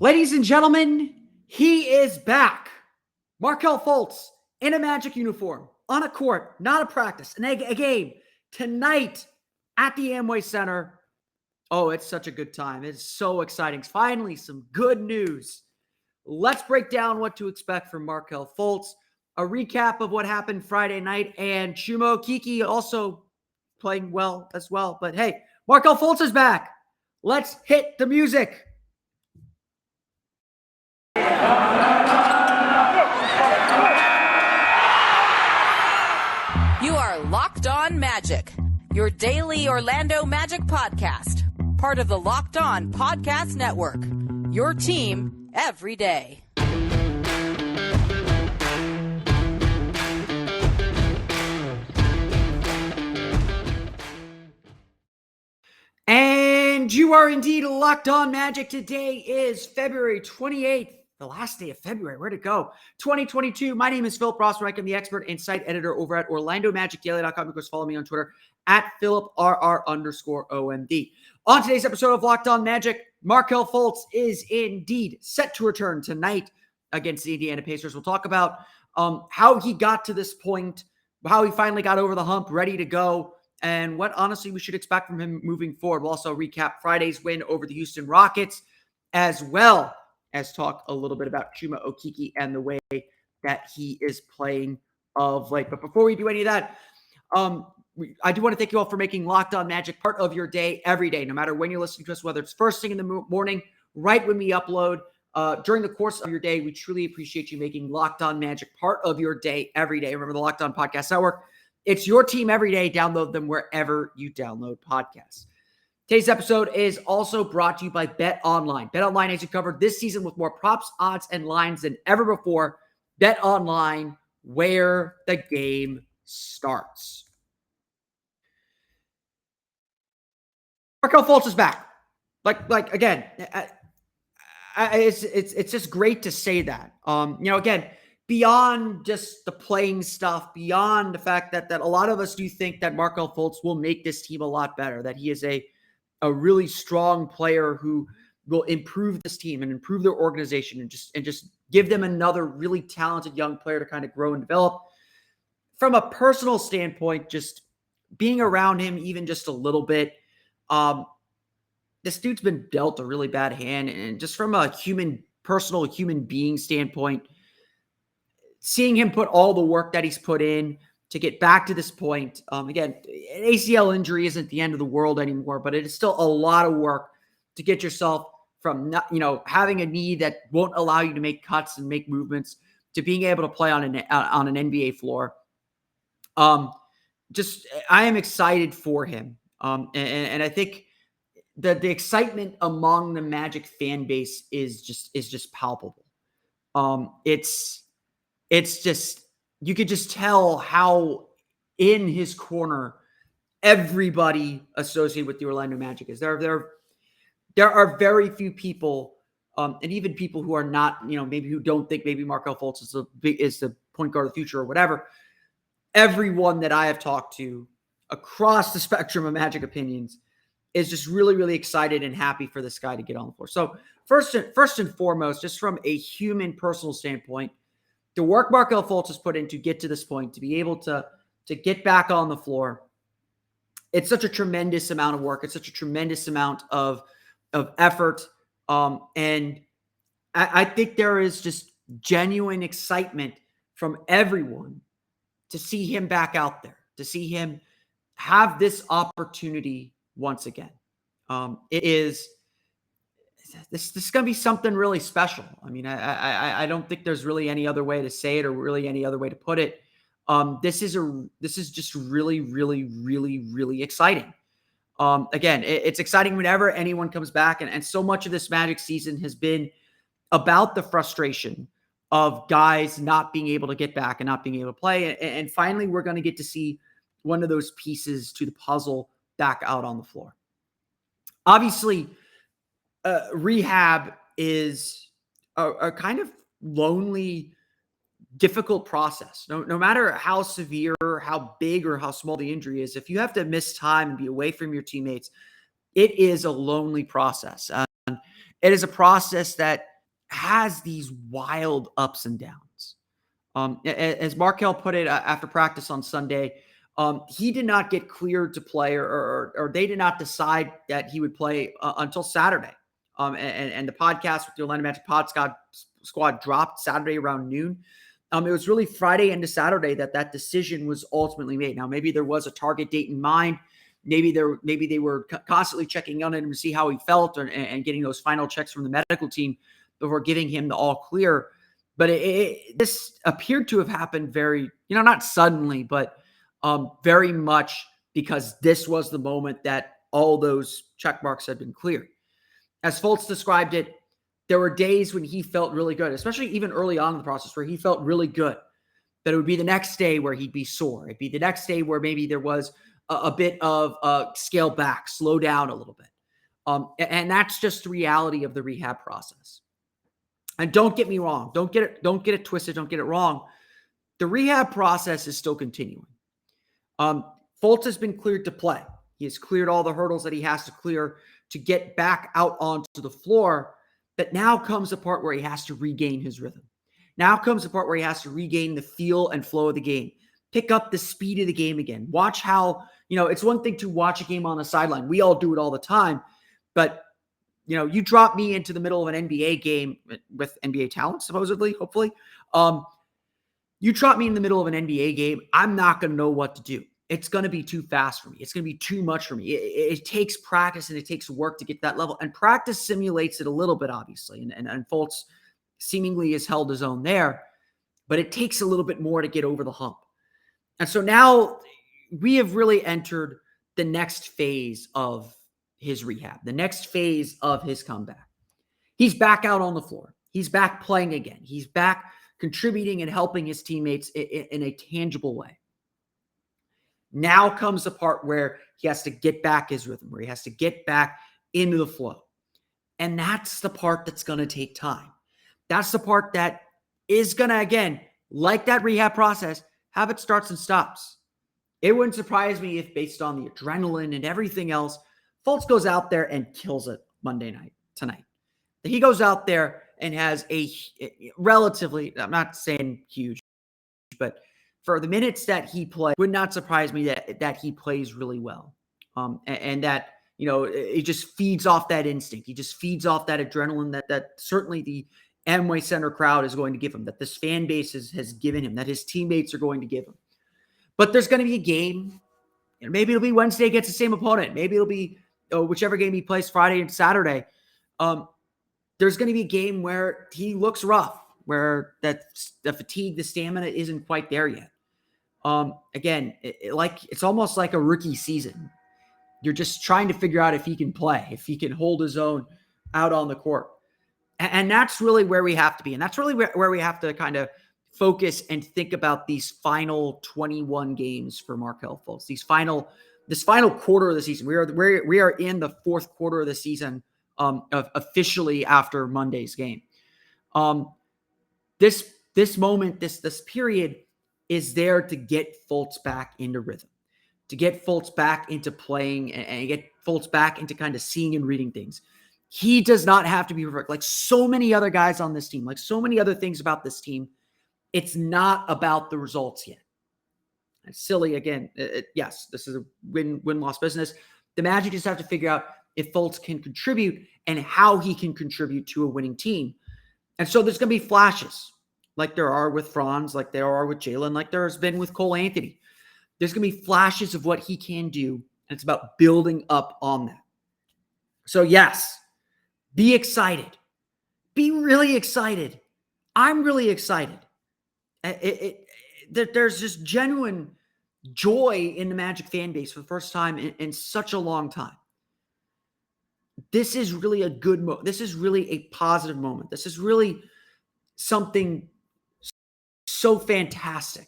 Ladies and gentlemen, he is back. Markelle Fultz in a Magic uniform, on a court, not a practice, a game, tonight at the Amway Center. Oh, it's such a good time. It's so exciting. Finally, some good news. Let's break down what to expect from Markelle Fultz, a recap of what happened Friday night, and Chuma Okeke also playing well as well. But hey, Markelle Fultz is back. Let's hit the music. You are Locked On Magic, your daily Orlando Magic podcast, part of the Locked On Podcast Network, your team every day. And you are indeed Locked On Magic. Today is February 28th, the last day of February. Where'd it go? 2022. My name is Philip Rossreich. I'm the expert and site editor over at OrlandoMagicDaily.com. Of course, follow me on Twitter at PhilipRR_OMD. On today's episode of Locked On Magic, Markelle Fultz is indeed set to return tonight against the Indiana Pacers. We'll talk about how he got to this point, how he finally got over the hump, ready to go, and what honestly we should expect from him moving forward. We'll also recap Friday's win over the Houston Rockets, as well as talk a little bit about Chuma Okeke and the way that he is playing of late. But before we do any of that, I do want to thank you all for making Locked On Magic part of your day every day, no matter when you're listening to us, whether it's first thing in the morning, right when we upload, during the course of your day. We truly appreciate you making Locked On Magic part of your day every day. Remember the Locked On Podcast Network. It's your team every day. Download them wherever you download podcasts. Today's episode is also brought to you by BetOnline. BetOnline has you covered this season with more props, odds, and lines than ever before. BetOnline, where the game starts. Markelle Fultz is back. Again, it's just great to say that. Again, beyond just the playing stuff, beyond the fact that a lot of us do think that Markelle Fultz will make this team a lot better, that he is a really strong player who will improve this team and improve their organization and just give them another really talented young player to kind of grow and develop. From a personal standpoint, just being around him even just a little bit, this dude's been dealt a really bad hand. And just from a personal human being standpoint, seeing him put all the work that he's put in to get back to this point. Again, an ACL injury isn't the end of the world anymore, but it is still a lot of work to get yourself from having a knee that won't allow you to make cuts and make movements to being able to play on an NBA floor. I am excited for him. And I think that the excitement among the Magic fan base is just palpable. It's just, you could just tell how in his corner everybody associated with the Orlando Magic is. There are very few people, and even people who are not, maybe who don't think maybe Markelle Fultz is the point guard of the future or whatever. Everyone that I have talked to across the spectrum of Magic opinions is just really, really excited and happy for this guy to get on the floor. So first and foremost, just from a human personal standpoint, the work Markelle Fultz has put in to get to this point, to be able to get back on the floor, it's such a tremendous amount of work. It's such a tremendous amount of effort. And I think there is just genuine excitement from everyone to see him back out there, to see him have this opportunity once again. This is going to be something really special. I mean, I don't think there's really any other way to say it or really any other way to put it. This is just really, really, really, really exciting. Again, it's exciting whenever anyone comes back, and so much of this Magic season has been about the frustration of guys not being able to get back and not being able to play. And finally, we're going to get to see one of those pieces to the puzzle back out on the floor. Obviously, rehab is a kind of lonely, difficult process. No matter how severe, how big, or how small the injury is, if you have to miss time and be away from your teammates, it is a lonely process. it is a process that has these wild ups and downs. As Markelle put it after practice on Sunday, he did not get cleared to play, or they did not decide that he would play until Saturday. And the podcast with the Orlando Magic squad dropped Saturday around noon. It was really Friday into Saturday that decision was ultimately made. Now, maybe there was a target date in mind. Maybe they were constantly checking on him to see how he felt and getting those final checks from the medical team before giving him the all clear. But this appeared to have happened very, not suddenly, but very much because this was the moment that all those check marks had been cleared. As Fultz described it, there were days when he felt really good, especially even early on in the process where he felt really good. That it would be the next day where he'd be sore. It'd be the next day where maybe there was a bit of scale back, slow down a little bit. And that's just the reality of the rehab process. And don't get me wrong. Don't get it twisted. Don't get it wrong. The rehab process is still continuing. Fultz has been cleared to play. He has cleared all the hurdles that he has to clear to get back out onto the floor. But now comes the part where he has to regain his rhythm. Now comes the part where he has to regain the feel and flow of the game. Pick up the speed of the game again. Watch how, it's one thing to watch a game on the sideline. We all do it all the time. But, you drop me into the middle of an NBA game with NBA talent, supposedly, hopefully. You drop me in the middle of an NBA game, I'm not going to know what to do. It's going to be too fast for me. It's going to be too much for me. It takes practice and it takes work to get to that level. And practice simulates it a little bit, obviously. And Fultz seemingly has held his own there. But it takes a little bit more to get over the hump. And so now we have really entered the next phase of his rehab, the next phase of his comeback. He's back out on the floor. He's back playing again. He's back contributing and helping his teammates in a tangible way. Now comes the part where he has to get back his rhythm, where he has to get back into the flow. And that's the part that's going to take time. That's the part that is going to, again, like that rehab process, have its starts and stops. It wouldn't surprise me if, based on the adrenaline and everything else, Fultz goes out there and kills it Monday night, tonight. He goes out there and has a relatively, I'm not saying huge, but for the minutes that he played, would not surprise me that he plays really well. And that, it just feeds off that instinct. He just feeds off that adrenaline that certainly the Amway Center crowd is going to give him, that this fan base has given him, that his teammates are going to give him. But there's going to be a game. Maybe it'll be Wednesday against the same opponent. Maybe it'll be whichever game he plays Friday and Saturday. There's going to be a game where he looks rough, where the fatigue, the stamina isn't quite there yet. Again, it's almost like a rookie season. You're just trying to figure out if he can play, if he can hold his own out on the court. And that's really where we have to be. And that's really where we have to kind of focus and think about these final 21 games for Markelle Fultz. This final quarter of the season. We are in the fourth quarter of the season, officially after Monday's game. This moment, this period is there to get Fultz back into rhythm, to get Fultz back into playing and get Fultz back into kind of seeing and reading things. He does not have to be perfect. Like so many other guys on this team, like so many other things about this team, it's not about the results yet. It's silly again. Yes, this is a win-loss business. The Magic just have to figure out if Fultz can contribute and how he can contribute to a winning team. And so there's going to be flashes like there are with Franz, like there are with Jalen, like there has been with Cole Anthony. There's going to be flashes of what he can do, and it's about building up on that. So yes, be excited. Be really excited. I'm really excited. There's just genuine joy in the Magic fan base for the first time in such a long time. This is really a good moment. This is really a positive moment. This is really something so fantastic.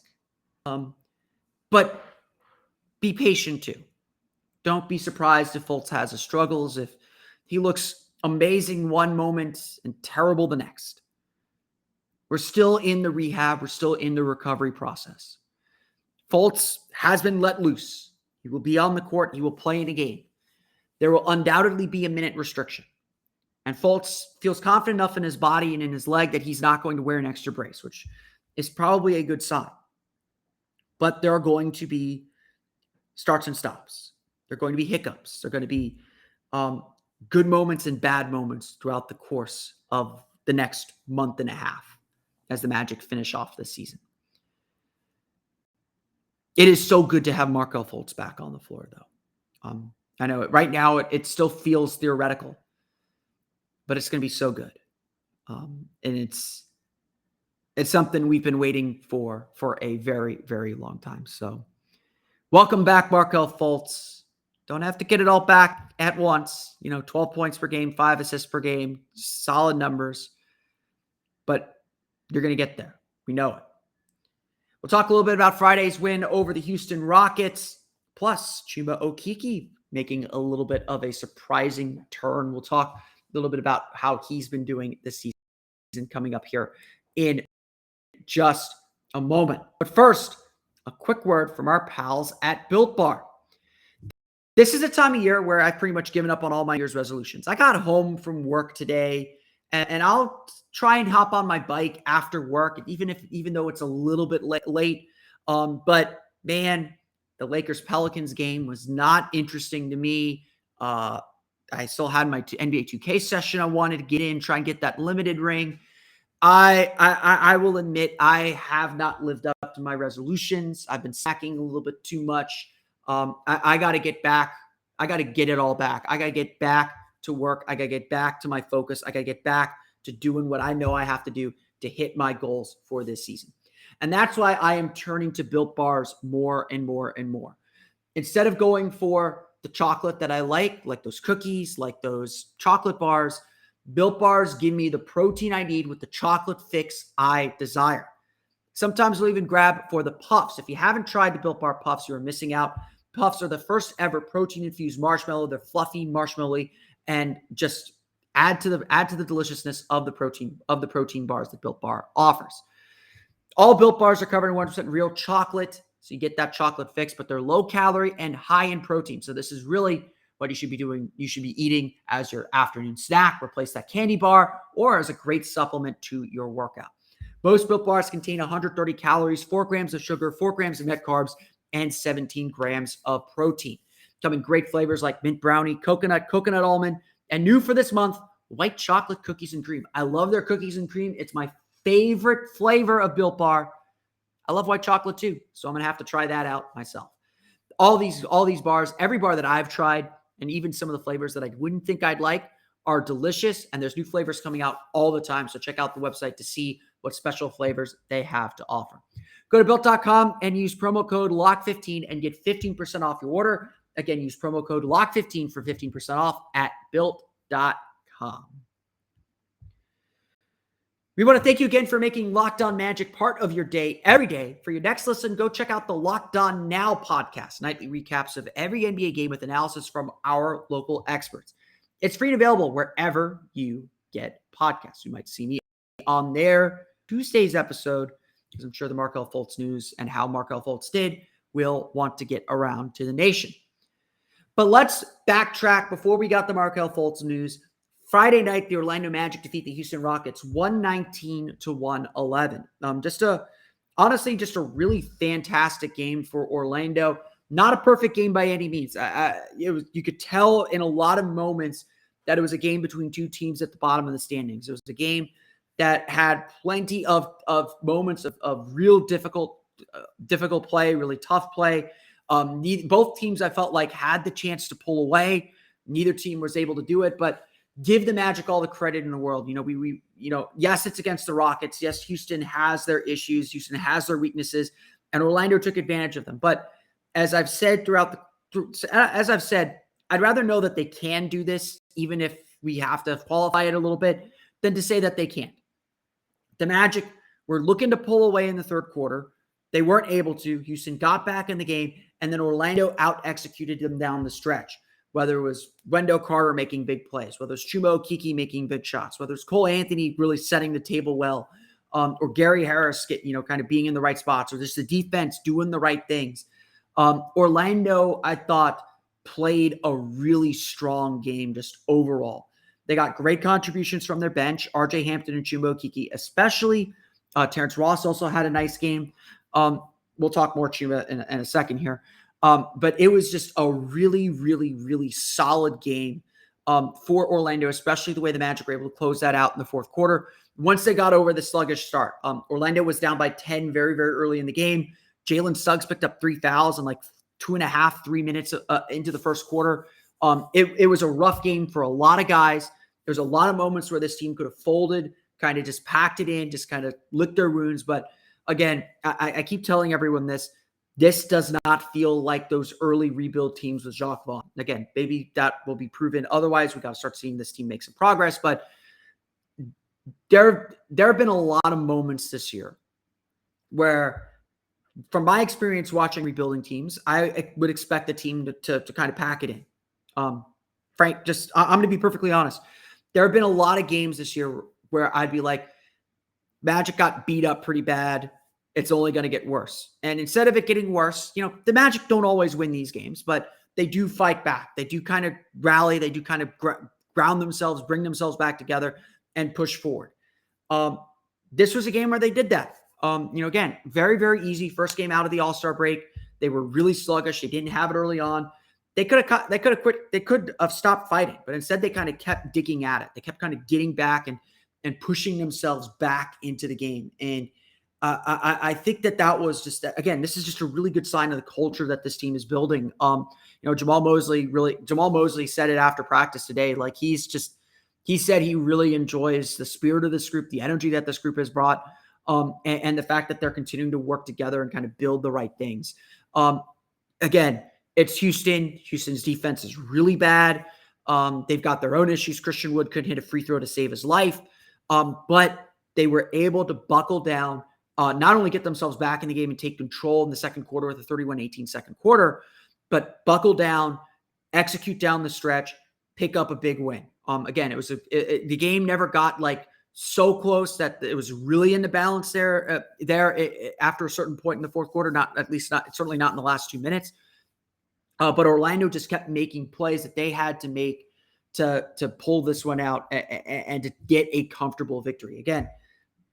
But be patient too. Don't be surprised if Fultz has his struggles, if he looks amazing one moment and terrible the next. We're still in the rehab. We're still in the recovery process. Fultz has been let loose. He will be on the court. He will play in a game. There will undoubtedly be a minute restriction. And Fultz feels confident enough in his body and in his leg that he's not going to wear an extra brace, which is probably a good sign. But there are going to be starts and stops. There are going to be hiccups. There are going to be good moments and bad moments throughout the course of the next month and a half as the Magic finish off this season. It is so good to have Markelle Fultz back on the floor, though. I know right now it still feels theoretical, but it's going to be so good. And it's something we've been waiting for a very, very long time. So welcome back, Markelle Fultz. Don't have to get it all back at once. 12 points per game, 5 assists per game, solid numbers. But you're going to get there. We know it. We'll talk a little bit about Friday's win over the Houston Rockets, plus Chuma Okeke making a little bit of a surprising turn. We'll talk a little bit about how he's been doing this season coming up here in just a moment. But first, a quick word from our pals at Built Bar. This is a time of year where I've pretty much given up on all my New Year's resolutions. I got home from work today, and I'll try and hop on my bike after work, even though it's a little bit late. But man, the Lakers-Pelicans game was not interesting to me. I still had my NBA 2K session I wanted to get in, try and get that limited ring. I will admit I have not lived up to my resolutions. I've been slacking a little bit too much. I got to get back. I got to get it all back. I got to get back to work. I got to get back to my focus. I got to get back to doing what I know I have to do to hit my goals for this season. And that's why I am turning to Built Bars more and more and more. Instead of going for the chocolate that I like those cookies, like those chocolate bars, Built Bars give me the protein I need with the chocolate fix I desire. Sometimes we'll even grab for the puffs. If you haven't tried the Built Bar Puffs, you are missing out. Puffs are the first ever protein-infused marshmallow. They're fluffy, marshmallowy, and just add to the deliciousness of the protein bars that Built Bar offers. All Built Bars are covered in 100% real chocolate, so you get that chocolate fix, but they're low calorie and high in protein. So this is really what you should be doing. You should be eating as your afternoon snack. Replace that candy bar or as a great supplement to your workout. Most Built Bars contain 130 calories, 4 grams of sugar, 4 grams of net carbs, and 17 grams of protein. Come in great flavors like mint brownie, coconut almond, and new for this month, white chocolate cookies and cream. I love their cookies and cream. It's my favorite flavor of Built Bar. I love white chocolate too, so I'm going to have to try that out myself. All these bars, every bar that I've tried, and even some of the flavors that I wouldn't think I'd like are delicious, and there's new flavors coming out all the time, so check out the website to see what special flavors they have to offer. Go to Built.com and use promo code LOCK15 and get 15% off your order. Again, use promo code LOCK15 for 15% off at Built.com. We want to thank you again for making Locked On Magic part of your day every day. For your next listen, go check out the Locked On Now podcast, nightly recaps of every NBA game with analysis from our local experts. It's free and available wherever you get podcasts. You might see me on there Tuesday's episode, because I'm sure the Markelle Fultz news and how Markelle Fultz did will want to get around to the nation. But let's backtrack before we got the Markelle Fultz news. Friday night, the Orlando Magic defeat the Houston Rockets 119-111. Honestly, just a really fantastic game for Orlando. Not a perfect game by any means. You could tell in a lot of moments that it was a game between two teams at the bottom of the standings. It was a game that had plenty of moments of real difficult play, really tough play. Both teams, I felt like, had the chance to pull away. Neither team was able to do it, but give the Magic all the credit in the world. Yes, it's against the Rockets. Yes, Houston has their issues. Houston has their weaknesses, and Orlando took advantage of them. But as I've said I'd rather know that they can do this, even if we have to qualify it a little bit, than to say that they can't. The Magic were looking to pull away in the third quarter. They weren't able to. Houston got back in the game, and then Orlando out-executed them down the stretch. Whether it was Wendell Carter making big plays, whether it's Chuma Okeke making big shots, whether it's Cole Anthony really setting the table well, or Gary Harris kind of being in the right spots, or just the defense doing the right things. Orlando, I thought, played a really strong game just overall. They got great contributions from their bench, RJ Hampton and Chuma Okeke especially. Terrence Ross also had a nice game. We'll talk more Chuma in a second here. But it was just a really, really, really solid game for Orlando, especially the way the Magic were able to close that out in the fourth quarter. Once they got over the sluggish start, Orlando was down by 10 very, very early in the game. Jalen Suggs picked up 3 fouls in like 2.5, 3 minutes into the first quarter. It was a rough game for a lot of guys. There's a lot of moments where this team could have folded, kind of just packed it in, just kind of licked their wounds. But again, I keep telling everyone this. This does not feel like those early rebuild teams with Jacques Vaughn. Again, maybe that will be proven. Otherwise, we got to start seeing this team make some progress. But there have been a lot of moments this year where, from my experience watching rebuilding teams, I would expect the team to kind of pack it in. Frank, I'm going to be perfectly honest. There have been a lot of games this year where I'd be like, Magic got beat up pretty bad. It's only going to get worse. And instead of it getting worse, the Magic don't always win these games, but they do fight back. They do kind of rally. They do kind of ground themselves, bring themselves back together, and push forward. This was a game where they did that. Again, very, very easy. First game out of the All-Star break. They were really sluggish. They didn't have it early on. They could have quit. They could have stopped fighting, but instead they kind of kept digging at it. They kept kind of getting back and pushing themselves back into the game. And I think that was just, again, this is just a really good sign of the culture that this team is building. Jamal Mosley said it after practice today. Like he said he really enjoys the spirit of this group, the energy that this group has brought, and the fact that they're continuing to work together and kind of build the right things. Again, it's Houston. Houston's defense is really bad. They've got their own issues. Christian Wood couldn't hit a free throw to save his life. But they were able to buckle down, not only get themselves back in the game and take control in the second quarter with a 31-18 second quarter, but buckle down, execute down the stretch, pick up a big win. Again, the game never got like so close that it was really in the balance there after a certain point in the fourth quarter, certainly not in the last 2 minutes. But Orlando just kept making plays that they had to make to pull this one out and to get a comfortable victory. Again,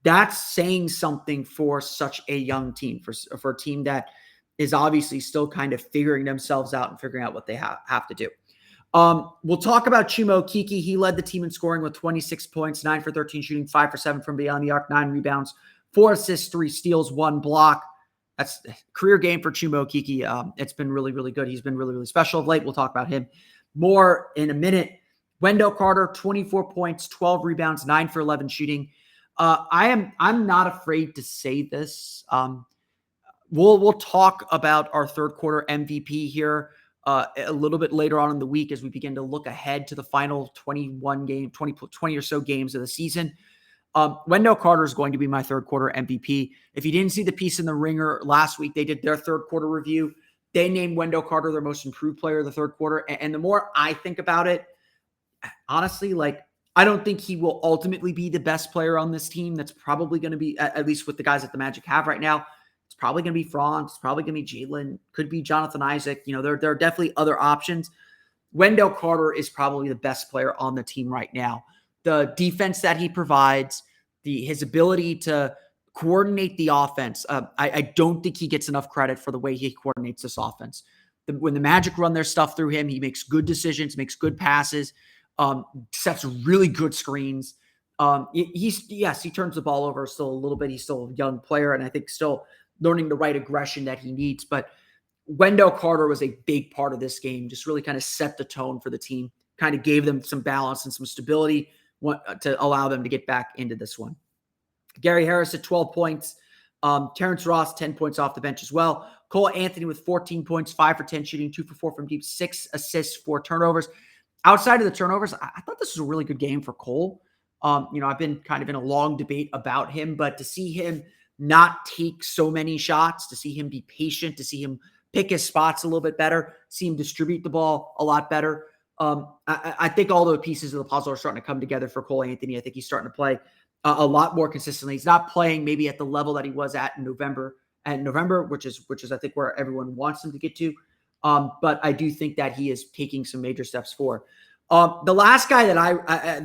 that's saying something for such a young team, for a team that is obviously still kind of figuring themselves out and figuring out what they have to do. We'll talk about Chuma Okeke. He led the team in scoring with 26 points, 9 for 13 shooting, 5 for 7 from beyond the arc, 9 rebounds, 4 assists, 3 steals, 1 block. That's a career game for Chuma Okeke. It's been really, really good. He's been really, really special of late. We'll talk about him more in a minute. Wendell Carter, 24 points, 12 rebounds, 9 for 11 shooting. I'm not afraid to say this. We'll talk about our third quarter MVP here a little bit later on in the week as we begin to look ahead to the final 20 or so games of the season. Wendell Carter is going to be my third quarter MVP. If you didn't see the piece in the Ringer last week, they did their third quarter review. They named Wendell Carter their most improved player of the third quarter. And the more I think about it, honestly, I don't think he will ultimately be the best player on this team. That's probably going to be, at least with the guys that the Magic have right now, it's probably going to be Franz. It's probably going to be Jalen. Could be Jonathan Isaac. There are definitely other options. Wendell Carter is probably the best player on the team right now. The defense that he provides, his ability to coordinate the offense. I don't think he gets enough credit for the way he coordinates this offense. When the Magic run their stuff through him, he makes good decisions, makes good passes, sets really good screens. He turns the ball over still a little bit. He's still a young player, and I think still learning the right aggression that he needs. But Wendell Carter was a big part of this game, just really kind of set the tone for the team, kind of gave them some balance and some stability to allow them to get back into this one. Gary Harris at 12 points. Terrence Ross, 10 points off the bench as well. Cole Anthony with 14 points, 5 for 10 shooting, 2 for 4 from deep, 6 assists, 4 turnovers. Outside of the turnovers, I thought this was a really good game for Cole. I've been kind of in a long debate about him, but to see him not take so many shots, to see him be patient, to see him pick his spots a little bit better, see him distribute the ball a lot better. I think all the pieces of the puzzle are starting to come together for Cole Anthony. I think he's starting to play a lot more consistently. He's not playing maybe at the level that he was at in November, which is I think where everyone wants him to get to. But I do think that he is taking some major steps forward. The last guy that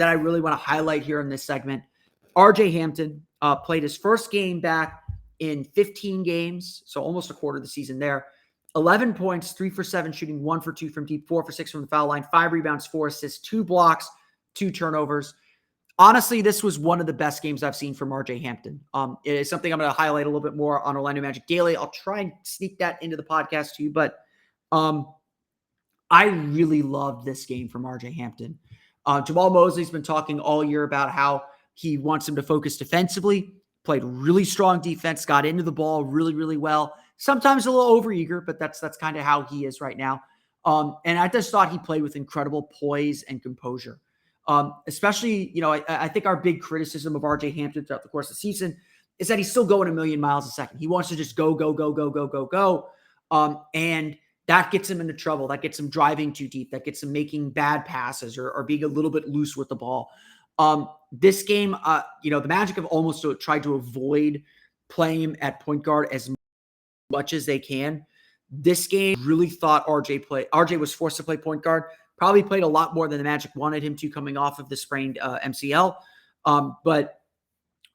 I really want to highlight here in this segment, RJ Hampton, played his first game back in 15 games, so almost a quarter of the season there. 11 points, 3 for 7 shooting, 1 for 2 from deep, 4 for 6 from the foul line, 5 rebounds, 4 assists, 2 blocks, 2 turnovers. Honestly, this was one of the best games I've seen from RJ Hampton. It is something I'm going to highlight a little bit more on Orlando Magic Daily. I'll try and sneak that into the podcast too, but I really loved this game from RJ Hampton. Jamal Mosley's been talking all year about how he wants him to focus defensively, played really strong defense, got into the ball really, really well. Sometimes a little overeager, but that's kind of how he is right now. And I just thought he played with incredible poise and composure. Especially, I think our big criticism of RJ Hampton throughout the course of the season is that he's still going a million miles a second. He wants to just go. And that gets him into trouble. That gets him driving too deep. That gets him making bad passes or being a little bit loose with the ball. This game, the Magic have almost tried to avoid playing him at point guard as much as they can. This game really thought RJ was forced to play point guard. Probably played a lot more than the Magic wanted him to coming off of the sprained MCL. But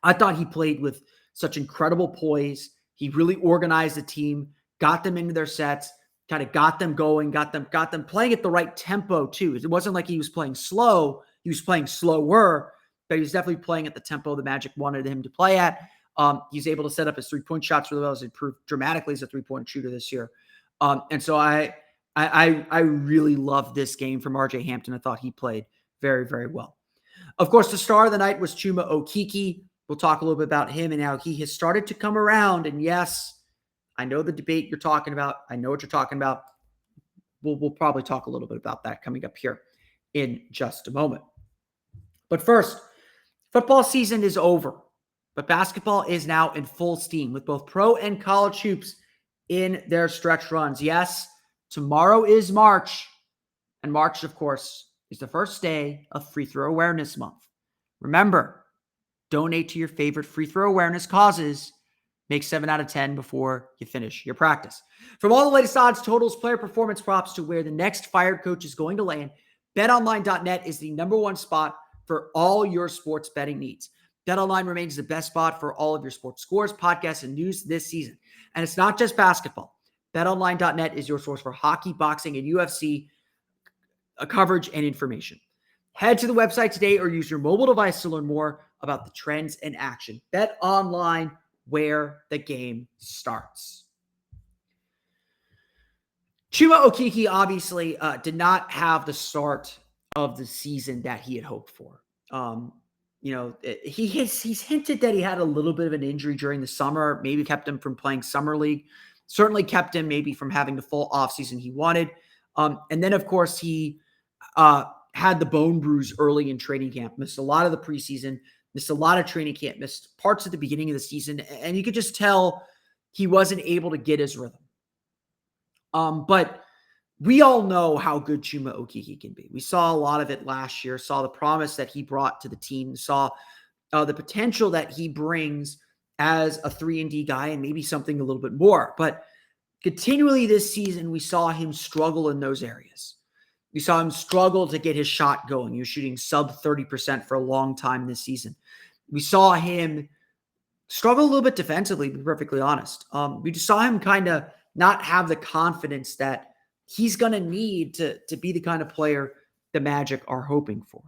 I thought he played with such incredible poise. He really organized the team, got them into their sets, kind of got them going, got them playing at the right tempo too. It wasn't like he was playing slow. He was playing slower, but he was definitely playing at the tempo the Magic wanted him to play at. He's able to set up his 3-point shots really well. He's improved dramatically as a 3-point shooter this year. And so I really loved this game from RJ Hampton. I thought he played very, very well. Of course, the star of the night was Chuma Okeke. We'll talk a little bit about him and how he has started to come around. And yes, I know the debate you're talking about. I know what you're talking about. We'll probably talk a little bit about that coming up here in just a moment. But first, football season is over, but basketball is now in full steam with both pro and college hoops in their stretch runs. Yes, tomorrow is March, and March, of course, is the first day of Free Throw Awareness Month. Remember, donate to your favorite free throw awareness causes. Make 7 out of 10 before you finish your practice. From all the latest odds, totals, player performance props to where the next fired coach is going to land, BetOnline.net is the #1 spot for all your sports betting needs. BetOnline remains the best spot for all of your sports scores, podcasts, and news this season. And it's not just basketball. BetOnline.net is your source for hockey, boxing, and UFC coverage and information. Head to the website today or use your mobile device to learn more about the trends in action. BetOnline, where the game starts. Chuma Okeke obviously did not have the start of the season that he had hoped for. He's hinted that he had a little bit of an injury during the summer, maybe kept him from playing summer league, certainly kept him maybe from having the full offseason he wanted. And then, of course, he had the bone bruise early in training camp, missed a lot of the preseason, missed a lot of training camp, missed parts of the beginning of the season, and you could just tell he wasn't able to get his rhythm. But we all know how good Chuma Okeke can be. We saw a lot of it last year, saw the promise that he brought to the team, saw the potential that he brings as a 3-and-D guy and maybe something a little bit more. But continually this season, we saw him struggle in those areas. We saw him struggle to get his shot going. He was shooting sub 30% for a long time this season. We saw him struggle a little bit defensively, to be perfectly honest. We just saw him kind of not have the confidence that he's going to need to be the kind of player the Magic are hoping for.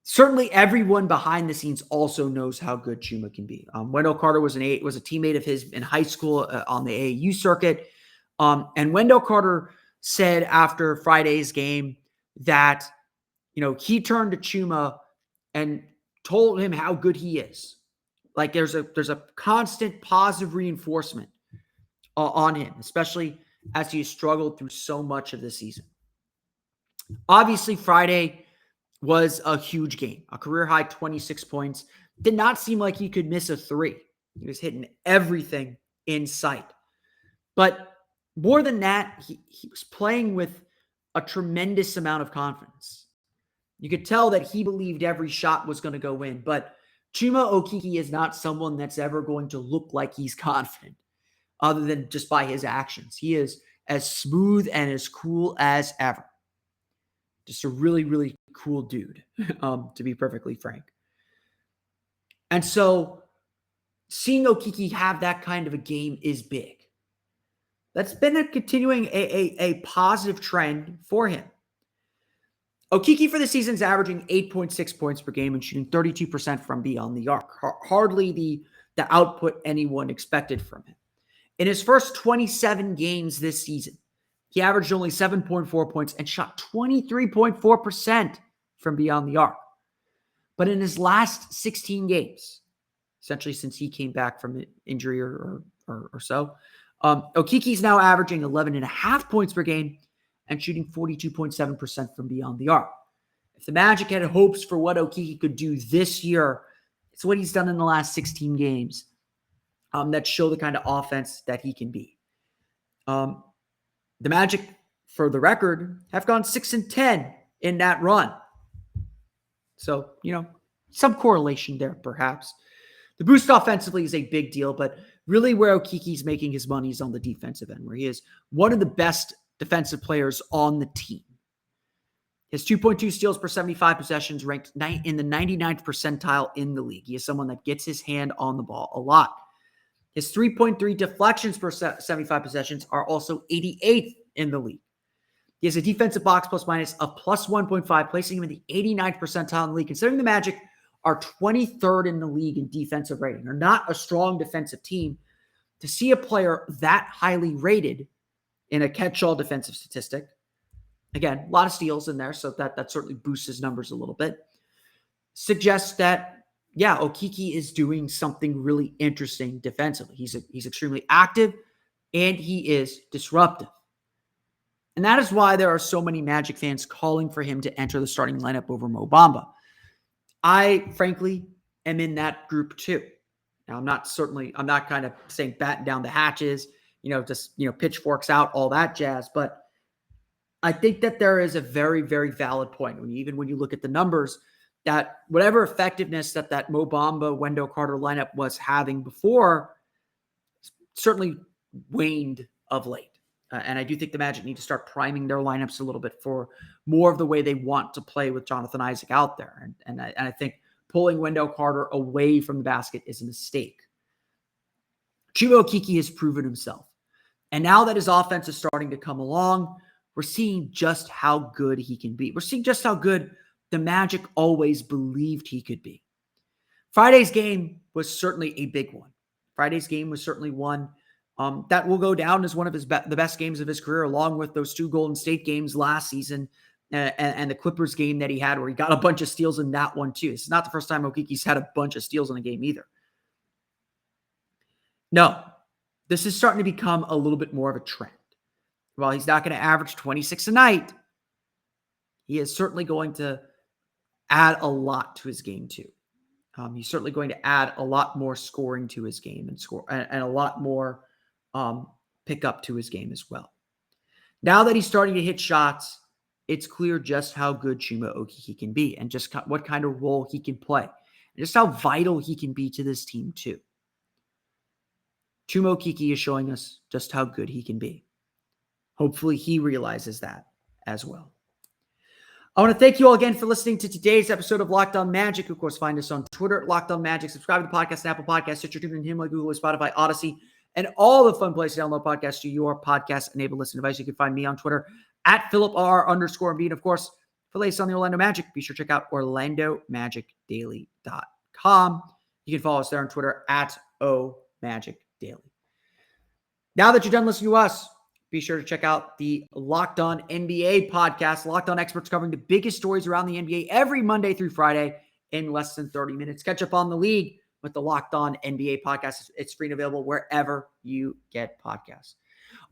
Certainly everyone behind the scenes also knows how good Chuma can be. Wendell Carter was a teammate of his in high school on the AAU circuit. And Wendell Carter said after Friday's game that, he turned to Chuma and told him how good he is. Like there's a constant positive reinforcement on him, especially as he struggled through so much of the season. Obviously, Friday was a huge game, a career high 26 points. Did not seem like he could miss a three. He was hitting everything in sight. But more than that, he was playing with a tremendous amount of confidence. You could tell that he believed every shot was going to go in. But Chuma Okeke is not someone that's ever going to look like he's confident, other than just by his actions. He is as smooth and as cool as ever. Just a really, really cool dude, to be perfectly frank. And so seeing Okeke have that kind of a game is big. That's been a continuing a positive trend for him. Okeke for the season is averaging 8.6 points per game and shooting 32% from beyond the arc. Hardly the output anyone expected from him. In his first 27 games this season, he averaged only 7.4 points and shot 23.4% from beyond the arc. But in his last 16 games, essentially since he came back from injury or so, Okeke's now averaging 11.5 points per game and shooting 42.7% from beyond the arc. If the Magic had hopes for what Okeke could do this year, it's what he's done in the last 16 games that show the kind of offense that he can be. The Magic, for the record, have gone 6-10 in that run. So, some correlation there, perhaps. The boost offensively is a big deal, but really where Okeke's making his money is on the defensive end, where he is one of the best defensive players on the team. His 2.2 steals per 75 possessions ranked in the 99th percentile in the league. He is someone that gets his hand on the ball a lot. His 3.3 deflections per 75 possessions are also 88th in the league. He has a defensive box plus minus of plus 1.5, placing him in the 89th percentile in the league. Considering the Magic are 23rd in the league in defensive rating, are not a strong defensive team, to see a player that highly rated in a catch-all defensive statistic, again, a lot of steals in there, so that certainly boosts his numbers a little bit, suggests that, yeah, Okeke is doing something really interesting defensively. He's extremely active, and he is disruptive. And that is why there are so many Magic fans calling for him to enter the starting lineup over Mo Bamba. I, frankly, am in that group too. Now, I'm not kind of saying batten down the hatches, pitchforks out, all that jazz. But I think that there is a very, very valid point when you look at the numbers, that whatever effectiveness that Mo Bamba, Wendell Carter lineup was having before certainly waned of late. And I do think the Magic need to start priming their lineups a little bit for more of the way they want to play with Jonathan Isaac out there. And I think pulling Wendell Carter away from the basket is a mistake. Chuma Okeke has proven himself. And now that his offense is starting to come along, we're seeing just how good he can be. We're seeing just how good the Magic always believed he could be. Friday's game was certainly a big one. Friday's game was certainly one that will go down as one of the best games of his career, along with those two Golden State games last season and the Clippers game that he had where he got a bunch of steals in that one too. It's not the first time Okeke's had a bunch of steals in a game either. No, this is starting to become a little bit more of a trend. While he's not going to average 26 a night, he is certainly going to add a lot to his game too. He's certainly going to add a lot more scoring to his game and a lot more pickup to his game as well. Now that he's starting to hit shots, it's clear just how good Chuma Okeke can be and just what kind of role he can play and just how vital he can be to this team too. Chuma Okeke is showing us just how good he can be. Hopefully he realizes that as well. I want to thank you all again for listening to today's episode of Locked On Magic. Of course, find us on Twitter at Locked On Magic. Subscribe to the podcast on Apple Podcasts, Stitcher, TuneIn, Himalaya, Google, Spotify, Odyssey, and all the fun places to download podcasts to your podcast-enabled listening device. You can find me on Twitter at PhilipR_Embiid. Of course, for the latest on the Orlando Magic, be sure to check out OrlandoMagicDaily.com. You can follow us there on Twitter at OMagicDaily. Now that you're done listening to us, be sure to check out the Locked On NBA podcast. Locked On experts covering the biggest stories around the NBA every Monday through Friday in less than 30 minutes. Catch up on the league with the Locked On NBA podcast. It's free and available wherever you get podcasts.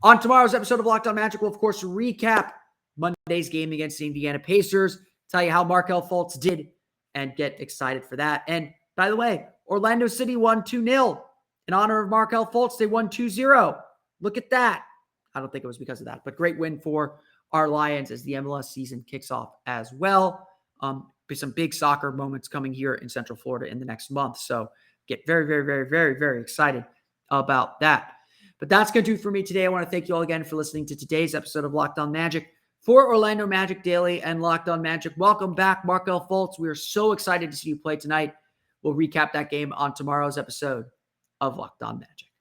On tomorrow's episode of Locked On Magic, we'll, of course, recap Monday's game against the Indiana Pacers, tell you how Markelle Fultz did, and get excited for that. And by the way, Orlando City won 2-0. In honor of Markelle Fultz, they won 2-0. Look at that. I don't think it was because of that, but great win for our Lions as the MLS season kicks off as well. Be some big soccer moments coming here in Central Florida in the next month. So get very, very, very, very, very excited about that. But that's going to do it for me today. I want to thank you all again for listening to today's episode of Locked On Magic. For Orlando Magic Daily and Locked On Magic, welcome back, Markelle Fultz. We are so excited to see you play tonight. We'll recap that game on tomorrow's episode of Locked On Magic.